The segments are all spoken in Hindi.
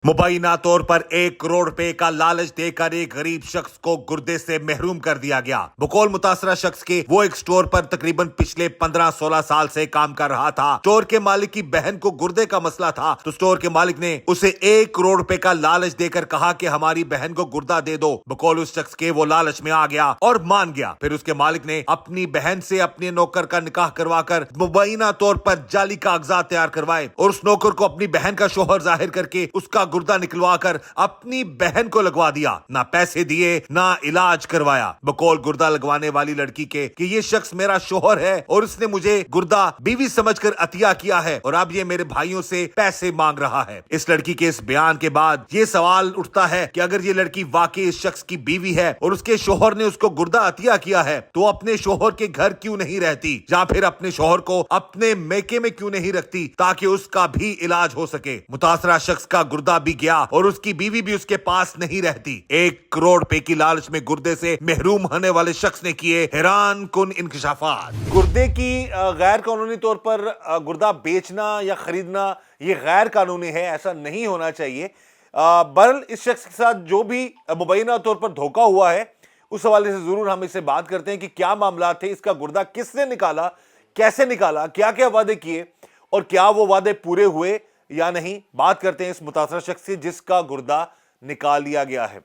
मुबैना तौर पर 1 करोड़ रुपए का लालच देकर एक गरीब शख्स को गुर्दे से महरूम कर दिया गया। बकौल मुतासरा शख्स के वो एक स्टोर पर तकरीबन पिछले 15-16 साल से काम कर रहा था। स्टोर के मालिक की बहन को गुर्दे का मसला था, तो स्टोर के मालिक ने उसे 1 करोड़ रुपए का लालच देकर कहा कि हमारी बहन को गुर्दा दे दो। बकौल उस शख्स के वो लालच में आ गया और मान गया। फिर उसके मालिक ने अपनी बहन से अपने नौकर का निकाह करवाकर मुबैना तौर पर जाली कागजात तैयार करवाए और उस नौकर को अपनी बहन का शोहर जाहिर करके उसका गुर्दा निकलवा कर अपनी बहन को लगवा दिया। ना पैसे दिए ना इलाज करवाया। बकौल गुर्दा लगवाने वाली लड़की के कि ये शख्स मेरा शोहर है और उसने मुझे गुर्दा बीवी समझकर अतिया किया है और अब ये मेरे भाइयों से पैसे मांग रहा है। इस लड़की के इस बयान के बाद ये सवाल उठता है कि अगर ये लड़की वाकई इस शख्स की बीवी है और उसके शोहर ने उसको गुर्दा अतिया किया है तो अपने शोहर के घर क्यों नहीं रहती, या फिर अपने शोहर को अपने मेके में क्यों नहीं रखती ताकि उसका भी इलाज हो सके। मुतासरा शख्स का गुर्दा भी गया और उसकी बीवी भी उसके पास नहीं रहती। 1 करोड़ रुपए की लालच में गुर्दे से महरूम होने वाले शख्स ने किए हैरान कुन इंकशाफात। गुर्दे की गैर कानूनी तौर पर गुर्दा बेचना या खरीदना ये गैर कानूनी है, ऐसा नहीं होना चाहिए। बहरहाल इस शख्स के साथ जो भी मुबैना तौर पर धोखा हुआ है उस हवाले से जरूर हम इससे बात करते हैं कि क्या मामला थे, इसका गुर्दा किसने निकाला, कैसे निकाला, क्या क्या वादे किए और क्या वो वादे पूरे हुए या नहीं। बात करते हैं इस मुतासरा शख्स से जिसका गुर्दा निकाल लिया गया है।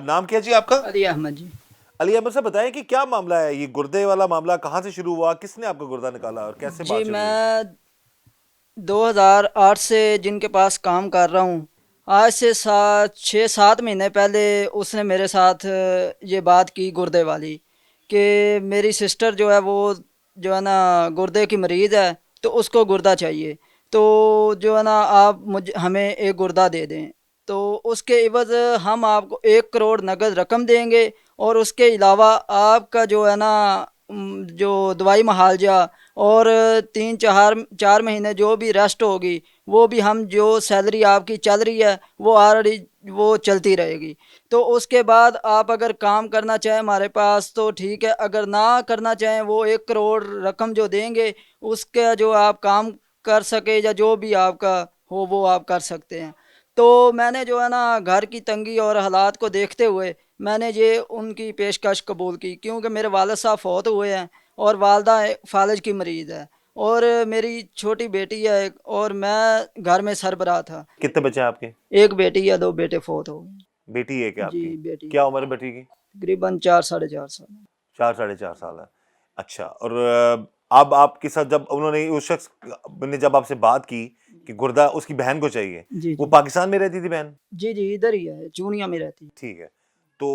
नाम क्या जी आपका? अली अहमद जी। अली अहमद से बताएं कि क्या मामला है, ये गुर्दे वाला मामला कहाँ से शुरू हुआ, किसने आपका गुर्दा निकाला और कैसे बात जी शुरू हुई? मैं 2008 से जिनके पास काम कर रहा हूँ, आज से 6-7 महीने पहले उसने मेरे साथ ये बात की गुर्दे वाली कि मेरी सिस्टर जो है वो जो है ना गुर्दे की मरीज़ है तो उसको गुर्दा चाहिए, तो जो है ना आप हमें एक गुर्दा दे दें तो उसके इवज़ हम आपको 1 करोड़ नगद रकम देंगे और उसके अलावा आपका जो है ना जो दवाई मुआवजा और 3-4 महीने जो भी रेस्ट होगी वो भी हम जो सैलरी आपकी चल रही है वो ऑलरेडी वो चलती रहेगी। तो उसके बाद आप अगर काम करना चाहें हमारे पास तो ठीक है, अगर ना करना चाहें वो 1 करोड़ रकम जो देंगे उसका जो आप काम कर सके या जो भी आपका हो वो आप कर सकते हैं। तो मैंने जो है ना घर की तंगी और हालात को देखते हुए मैंने ये उनकी पेशकश कबूल की, क्योंकि मेरे वालिद साहब फौत हुए हैं और वालदा फालज की मरीज़ है और मेरी छोटी बेटी है एक, और मैं घर में सरबराह था। कितने बच्चे हैं आपके? एक बेटी या 2 बेटे फौत हो गए। बेटी है क्या जी आपकी? बेटी क्या उम्र है बेटी की? तकरीबन 4-4.5 साल। 4-4.5 साल है। अच्छा, और अब आपके साथ जब उन्होंने उस शख्स ने जब आपसे बात की कि गुर्दा उसकी बहन को चाहिए, जी वो जी पाकिस्तान में रहती थी बहन? जी जी इधर ही है, चूनिया में रहती है। ठीक है। तो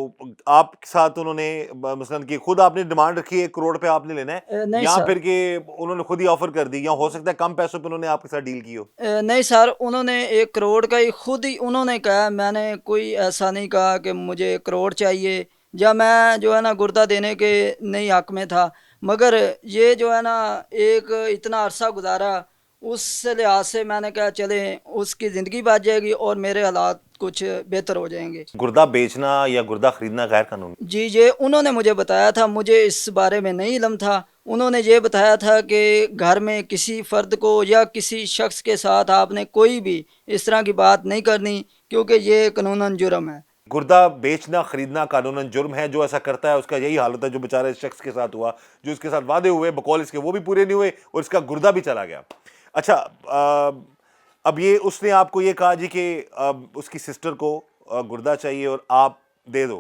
आपके साथ उन्होंने मसलन कि खुद आपने डिमांड रखी 1 करोड़ पे आपने लेना है, नहीं या सर। फिर कि उन्होंने खुद ही ऑफर कर दी, या हो सकता है कम पैसों पे उन्होंने आपके साथ डील की हो? नहीं सर, उन्होंने 1 करोड़ का ही खुद ही उन्होंने कहा, मैंने कोई ऐसा नहीं कहा कि मुझे 1 करोड़ चाहिए या मैं जो है ना गुर्दा देने के नहीं हक में था। मगर ये जो है ना एक इतना अरसा गुजारा, उस लिहाज से मैंने कहा चले उसकी ज़िंदगी बच जाएगी और मेरे हालात कुछ बेहतर हो जाएंगे। गुर्दा बेचना या गुर्दा खरीदना गैर कानूनी? जी ये उन्होंने मुझे बताया था, मुझे इस बारे में नहीं इल्म था। उन्होंने ये बताया था कि घर में किसी फ़र्द को या किसी शख्स के साथ आपने कोई भी इस तरह की बात नहीं करनी, क्योंकि ये कानूनन जुर्म है। गुर्दा बेचना खरीदना कानूनन जुर्म है। जो ऐसा करता है उसका यही हालत है जो बेचारे इस शख्स के साथ हुआ, जो इसके साथ वादे हुए बकौल इसके वो भी पूरे नहीं हुए और इसका गुर्दा भी चला गया। अच्छा, अब ये उसने आपको ये कहा जी कि उसकी सिस्टर को गुर्दा चाहिए और आप दे दो,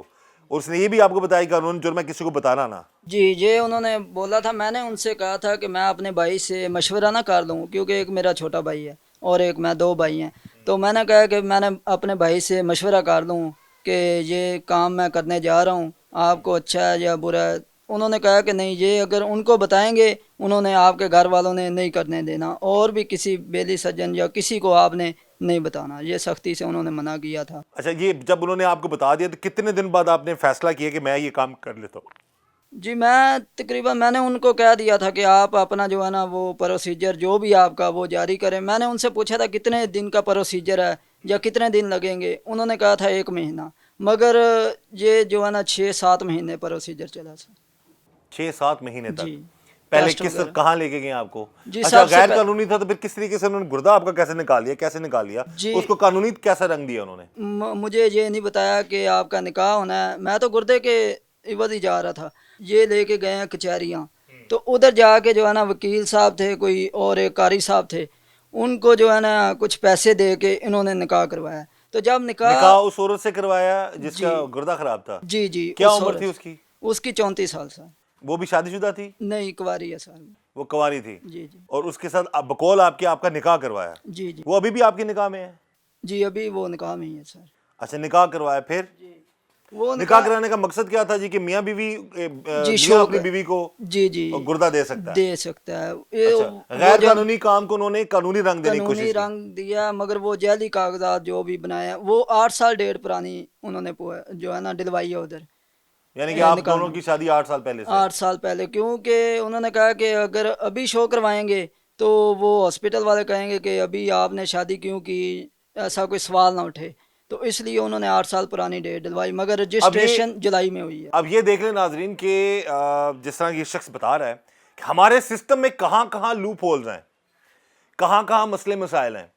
और उसने ये भी आपको बताया कि कानून जुर्म है, किसी को बताना ना। जी ये उन्होंने बोला था। मैंने उनसे कहा था कि मैं अपने भाई से मशवरा ना कर लूँ, क्योंकि एक मेरा छोटा भाई है और एक मैं, 2 भाई हैं। तो मैंने कहा कि मैंने अपने भाई से मशवरा कर लूँ कि ये काम मैं करने जा रहा हूँ, आपको अच्छा है या बुरा है। उन्होंने कहा कि नहीं, ये अगर उनको बताएंगे उन्होंने आपके घर वालों ने नहीं करने देना और भी किसी बेली सज्जन या किसी को आपने नहीं बताना, ये सख्ती से उन्होंने मना किया था। अच्छा, ये जब उन्होंने आपको बता दिया तो कितने दिन बाद आपने फैसला किया कि मैं ये काम कर लेता हूँ? जी मैं तकरीबन मैंने उनको कह दिया था कि आप अपना जो है ना वो प्रोसीजर जो भी आपका वो जारी करें। मैंने उनसे पूछा था कितने दिन का प्रोसीजर है या कितने दिन लगेंगे, उन्होंने कहा था 1 महीना, मगर ये जो है ना 6-7 महीने प्रोसीजर चला सर। 6-7 महीने तक? जी पहले टेस्ट किस वगैरह। कहाँ लेके गए आपको? जी, अच्छा, सबसे गैर पह- कानूनी था तो फिर किस तरीके से उन्होंने गुर्दा आपका कैसे निकाल लिया, कैसे निकाल लिया? जी, उसको कानूनी कैसा रंग दिया उन्होंने? मुझे ये नहीं बताया कि आपका निकाह होना है, मैं तो गुर्दे के इवज ही जा रहा था। ये लेके गए हैं कचहरियाँ, तो उधर जाके जो है ना वकील साहब थे कोई और एक कारी साहब थे, उनको जो है ना कुछ पैसे दे के इन्होंने निकाह करवाया। तो जब निकाह, निकाह उस औरत से करवाया जी जिसका गुर्दा खराब था? जी जी, क्या उस उम्र औरत थी से। उसकी? उसकी 34 साल सर। वो भी शादीशुदा थी? नहीं, कुंवारी है सर। वो कुंवारी थी? जी जी और उसके साथ बकौल आपके आपका निकाह करवाया? जी जी वो अभी भी आपके निकाह में है? जी, अभी वो निकाह में ही है सर। अच्छा, निकाह करवाया, फिर जी, वो निकाह निकाह, कराने का मकसद क्या था जी? कि मियाँ बीवी जी मियाँ शौक, अपनी बीवी को जी जी गुर्दा दे सकता है? दे सकता है। ये अच्छा, वो गैर जब कानूनी काम को उन्होंने कानूनी रंग देने की कानूनी कोशिश की? रंग दिया, मगर वो जैली कागजात जो भी बनाया, वो 8 साल डेट पुरानी उन्होंने जो है ना दिलवाई है उधर यानी कि आप निकाह दोनों में। की शादी 8 साल पहले से है? 8 साल पहले, क्योंकि उन्होंने कहा कि अगर अभी शो करवाएंगे तो वो हॉस्पिटल वाले कहेंगे कि अभी आपने शादी क्यों की, ऐसा कोई सवाल ना उठे। तो इसलिए उन्होंने 8 साल पुरानी डेट दिलवाई, मगर अब ये रजिस्ट्रेशन जुलाई में हुई है। अब ये देख लें नाजरीन कि जिस तरह ये शख्स बता रहा है कि हमारे सिस्टम में कहां कहां लूप होल्स हैं, कहां कहां मसले मसाइल हैं,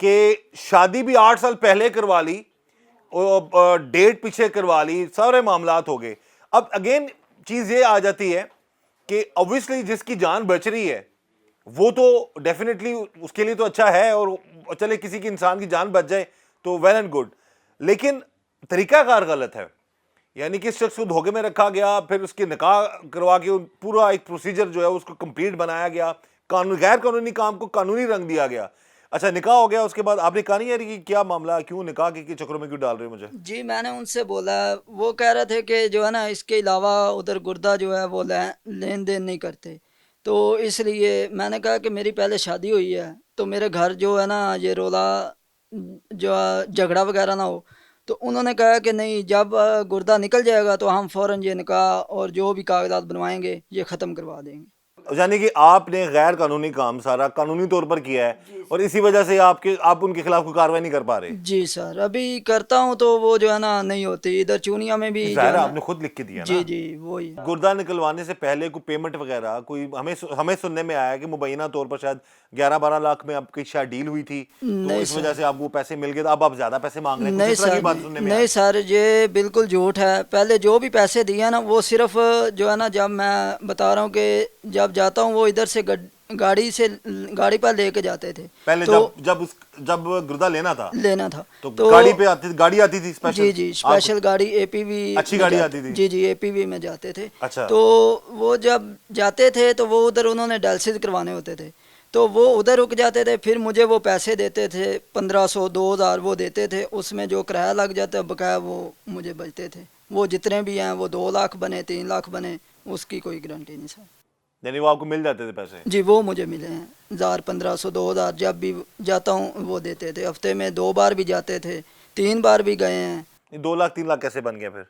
कि शादी भी 8 साल पहले करवा ली और डेट पीछे करवा ली, सारे मामलात हो गए। अब अगेन चीज ये आ जाती है कि ऑब्वियसली जिसकी जान बच रही है वो तो डेफिनेटली उसके लिए तो अच्छा है, और चले किसी की इंसान की जान बच जाए तो वेल एंड गुड, लेकिन तरीकाकार गलत है। यानी कि इस शख्स को धोखे में रखा गया, फिर उसके निकाह करवा के पूरा एक प्रोसीजर जो है उसको कंप्लीट बनाया गया, कानून गैर कानूनी काम को कानूनी रंग दिया गया। अच्छा, निकाह हो गया, उसके बाद आपने कहा नहीं यार कि क्या मामला, क्यों निकाह के चक्करों में क्यों डाल रहे हो मुझे? जी, मैंने उनसे बोला, वो कह रहे थे कि जो है ना इसके अलावा उधर गुर्दा जो है वो लेन देन नहीं करते। तो इसलिए मैंने कहा कि मेरी पहले शादी हुई है, तो मेरे घर जो है ना ये रोला जो झगड़ा वगैरह ना हो। तो उन्होंने कहा कि नहीं, जब गुर्दा निकल जाएगा तो हम फ़ौरन ये निकाह और जो भी कागजात बनवाएंगे ये ख़त्म करवा देंगे। यानी कि आपने गैर कानूनी काम सारा कानूनी तौर पर किया है और इसी वजह से आप उनके खिलाफ कोई कार्रवाई नहीं कर पा रहे? जी सर, अभी करता हूँ तो वो जो है ना नहीं होती। इधर चूनिया में भी जो जाहिर है है ना, आपने खुद लिख के दिया जी ना। जी वही। गुर्दा निकलवाने से पहले कोई पेमेंट वगैरह कोई हमें सुनने में आया कि मुबैना तौर पर शायद 11-12 लाख में आपकी शायद डील हुई थी, तो नहीं इस वजह सर, से आपको पैसे मिल गए, तो अब आप ज्यादा पैसे मांग रहे हैं, कुछ नहीं इस तरह की सर, बात नहीं सुनने में नहीं आई? सर, ये बिल्कुल झूठ है। पहले जो भी पैसे दिए ना वो सिर्फ जो है ना, जब मैं बता रहा हूँ कि जब जाता हूँ वो इधर से गाड़ी पर लेके जाते थे। पहले तो जब गुर्दा लेना था लेना था तो तो गाड़ी आती थी स्पेशल? जी जी, स्पेशल गाड़ी एपीवी अच्छी में गाड़ी जाते, आती थी? जी जी एपीवी में जाते थे। अच्छा। तो वो जब जाते थे तो वो उधर उन्होंने डायलिसिस करवाने होते थे, तो वो उधर रुक जाते थे, फिर मुझे वो पैसे देते थे 1500 2000 वो देते थे, उसमें जो किराया लग जाता बकाया वो मुझे बचते थे। वो जितने भी हैं वो 2 लाख बने 3 लाख बने, उसकी कोई गारंटी नहीं सर। यानी वो आपको मिल जाते थे पैसे? जी, वो मुझे मिले हैं 1000 1500 2000, जब भी जाता हूँ वो देते थे। हफ्ते में 2 बार भी जाते थे, 3 बार भी गए हैं। 2 लाख 3 लाख कैसे बन गया फिर?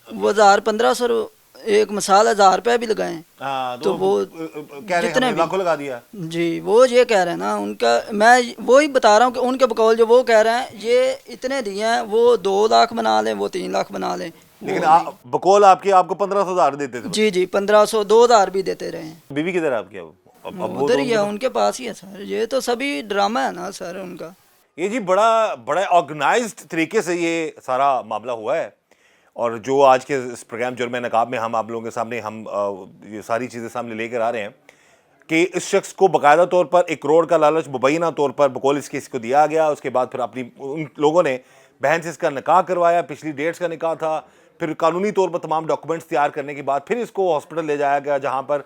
वो 1000 1500 एक मिसाल 1000 रुपये भी लगाएं हाँ, तो वो कह रहे हैं जितने हमने भी, लाखों लगा दिया। जी वो ये कह रहे हैं ना, उनका मैं वही बता रहा हूँ कि उनके बकौल जो वो कह रहे हैं ये इतने दिए हैं, वो 2 लाख बना लें, वो 3 लाख बना लें। लेकिन बकौल आपको 1500 देते थे? जी जी, 1500 2000 भी देते रहे हैं। बीवी किधर है आपकी? अब वो उधर तो ही है, उनके पास ही है सर। ये तो सभी ड्रामा है ना सर उनका। ये जी बड़ा बड़ा ऑर्गेनाइज्ड तरीके से ये सारा मामला हुआ है, और जो आज के इस प्रोग्राम जुर्म नकाब में हम आप लोगों के सामने हम ये सारी चीज़ें सामने लेकर आ रहे हैं कि इस शख्स को बाकायदा तौर पर 1 करोड़ का लालच मुबैना तौर पर बकौल इसके इसको दिया गया। उसके बाद फिर अपनी उन लोगों ने बहन से इसका निकाह करवाया, पिछली डेट्स का निकाह था, फिर कानूनी तौर पर तमाम डॉक्यूमेंट्स तैयार करने के बाद फिर इसको हॉस्पिटल ले जाया गया, जहाँ पर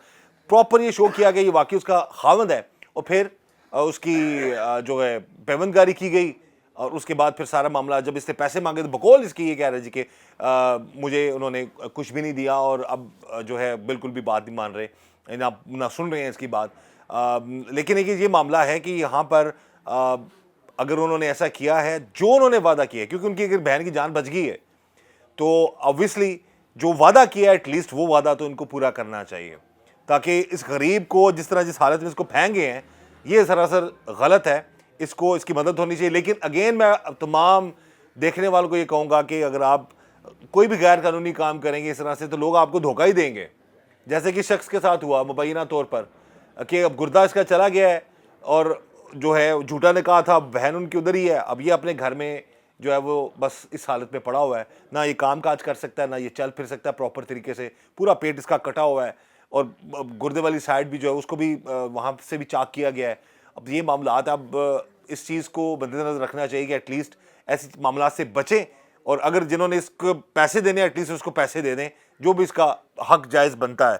प्रॉपर ये शो किया गया ये वाकई उसका खावंद है, और फिर उसकी जो है पेवंदगारी की गई। और उसके बाद फिर सारा मामला, जब इससे पैसे मांगे तो बकौल इसकी ये कह रहे जी कि मुझे उन्होंने कुछ भी नहीं दिया, और अब जो है बिल्कुल भी बात नहीं मान रहे, ना सुन रहे हैं इसकी बात। लेकिन एक ये मामला है कि यहाँ पर अगर उन्होंने ऐसा किया है जो उन्होंने वादा किया है, क्योंकि उनकी अगर बहन की जान बच गई है तो ऑब्वियसली जो वादा किया है एटलीस्ट वो वादा तो इनको पूरा करना चाहिए, ताकि इस गरीब को जिस तरह जिस हालत में इसको फेंके हैं ये सरासर गलत है, इसको इसकी मदद होनी चाहिए। लेकिन अगेन मैं तमाम देखने वालों को ये कहूँगा कि अगर आप कोई भी गैर कानूनी काम करेंगे इस तरह से तो लोग आपको धोखा ही देंगे। जैसे कि शख्स के साथ हुआ मुबैना तौर पर कि अब गुर्दा इसका चला गया है और जो है झूठा ने कहा था बहन उनकी उधर ही है, अब ये अपने घर में जो है वो बस इस हालत में पड़ा हुआ है, ना ये काम काज कर सकता है, ना ये चल फिर सकता है प्रॉपर तरीके से, पूरा पेट इसका कटा हुआ है और गुर्दे वाली साइड भी जो है उसको भी वहाँ से भी चाक किया गया है। अब ये मामला अब इस चीज़ को मद्देनजर रखना चाहिए कि एटलीस्ट ऐसे मामला से बचें और अगर जिन्होंने इसको पैसे देने एटलीस्ट उसको पैसे दे दें, जो भी इसका हक जायज़ बनता है।